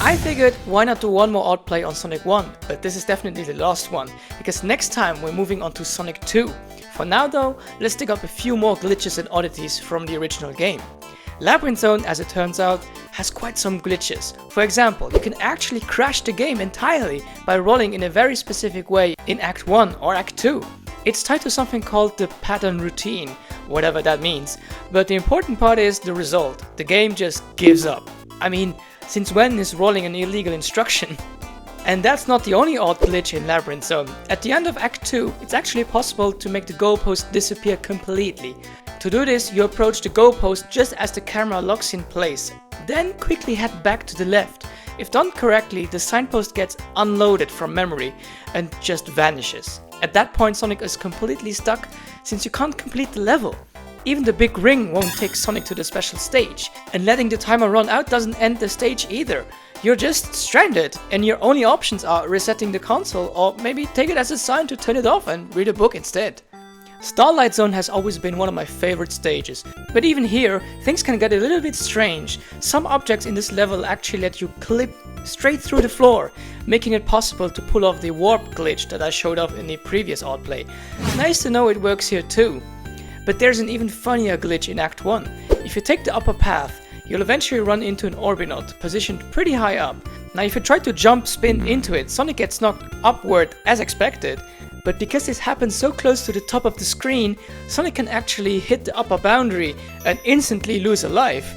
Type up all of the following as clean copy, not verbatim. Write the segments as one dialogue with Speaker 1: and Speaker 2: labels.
Speaker 1: I figured why not do one more Oddplay on Sonic 1, but this is definitely the last one, because next time we're moving on to Sonic 2. For now though, let's dig up a few more glitches and oddities from the original game. Labyrinth Zone, as it turns out, has quite some glitches. For example, you can actually crash the game entirely by rolling in a very specific way in Act 1 or Act 2. It's tied to something called the pattern routine, whatever that means, but the important part is the result. The game just gives up. I mean, since when is rolling an illegal instruction? And that's not the only odd glitch in Labyrinth Zone. At the end of Act 2, it's actually possible to make the goalpost disappear completely. To do this, you approach the goalpost just as the camera locks in place, then quickly head back to the left. If done correctly, the signpost gets unloaded from memory and just vanishes. At that point, Sonic is completely stuck since you can't complete the level. Even the big ring won't take Sonic to the special stage, and letting the timer run out doesn't end the stage either. You're just stranded, and your only options are resetting the console or maybe take it as a sign to turn it off and read a book instead. Starlight Zone has always been one of my favorite stages, but even here, things can get a little bit strange. Some objects in this level actually let you clip straight through the floor, making it possible to pull off the warp glitch that I showed off in the previous Oddplay. Nice to know it works here too. But there's an even funnier glitch in Act 1. If you take the upper path, you'll eventually run into an Orbinaut, positioned pretty high up. Now if you try to jump spin into it, Sonic gets knocked upward as expected, but because this happens so close to the top of the screen, Sonic can actually hit the upper boundary and instantly lose a life.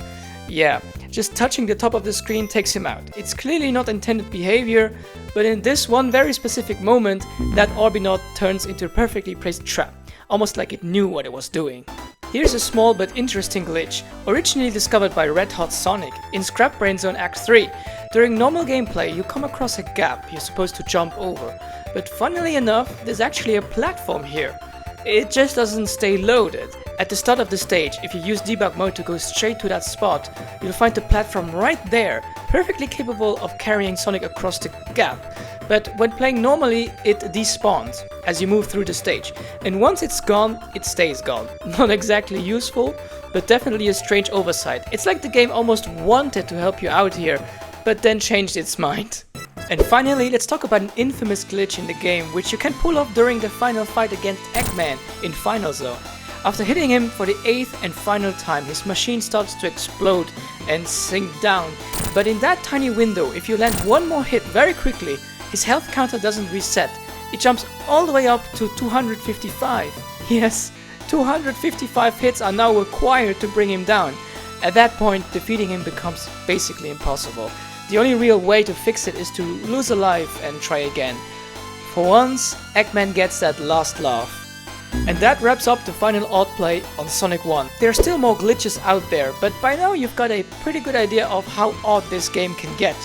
Speaker 1: Yeah, just touching the top of the screen takes him out. It's clearly not intended behavior, but in this one very specific moment, that Orbinaut turns into a perfectly placed trap, almost like it knew what it was doing. Here's a small but interesting glitch, originally discovered by Red Hot Sonic in Scrap Brain Zone Act 3. During normal gameplay, you come across a gap you're supposed to jump over, but funnily enough, there's actually a platform here. It just doesn't stay loaded. At the start of the stage, if you use debug mode to go straight to that spot, you'll find the platform right there, perfectly capable of carrying Sonic across the gap. But when playing normally, it despawns as you move through the stage, and once it's gone, it stays gone. Not exactly useful, but definitely a strange oversight. It's like the game almost wanted to help you out here, but then changed its mind. And finally, let's talk about an infamous glitch in the game, which you can pull off during the final fight against Eggman in Final Zone. After hitting him for the 8th and final time, his machine starts to explode and sink down. But in that tiny window, if you land one more hit very quickly, his health counter doesn't reset. It jumps all the way up to 255. Yes, 255 hits are now required to bring him down. At that point, defeating him becomes basically impossible. The only real way to fix it is to lose a life and try again. For once, Eggman gets that last laugh. And that wraps up the final Oddplay on Sonic 1. There are still more glitches out there, but by now you've got a pretty good idea of how odd this game can get.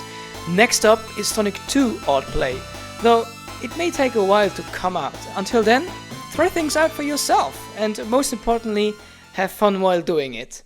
Speaker 1: Next up is Sonic 2 Oddplay, though it may take a while to come out. Until then, try things out for yourself, and most importantly, have fun while doing it.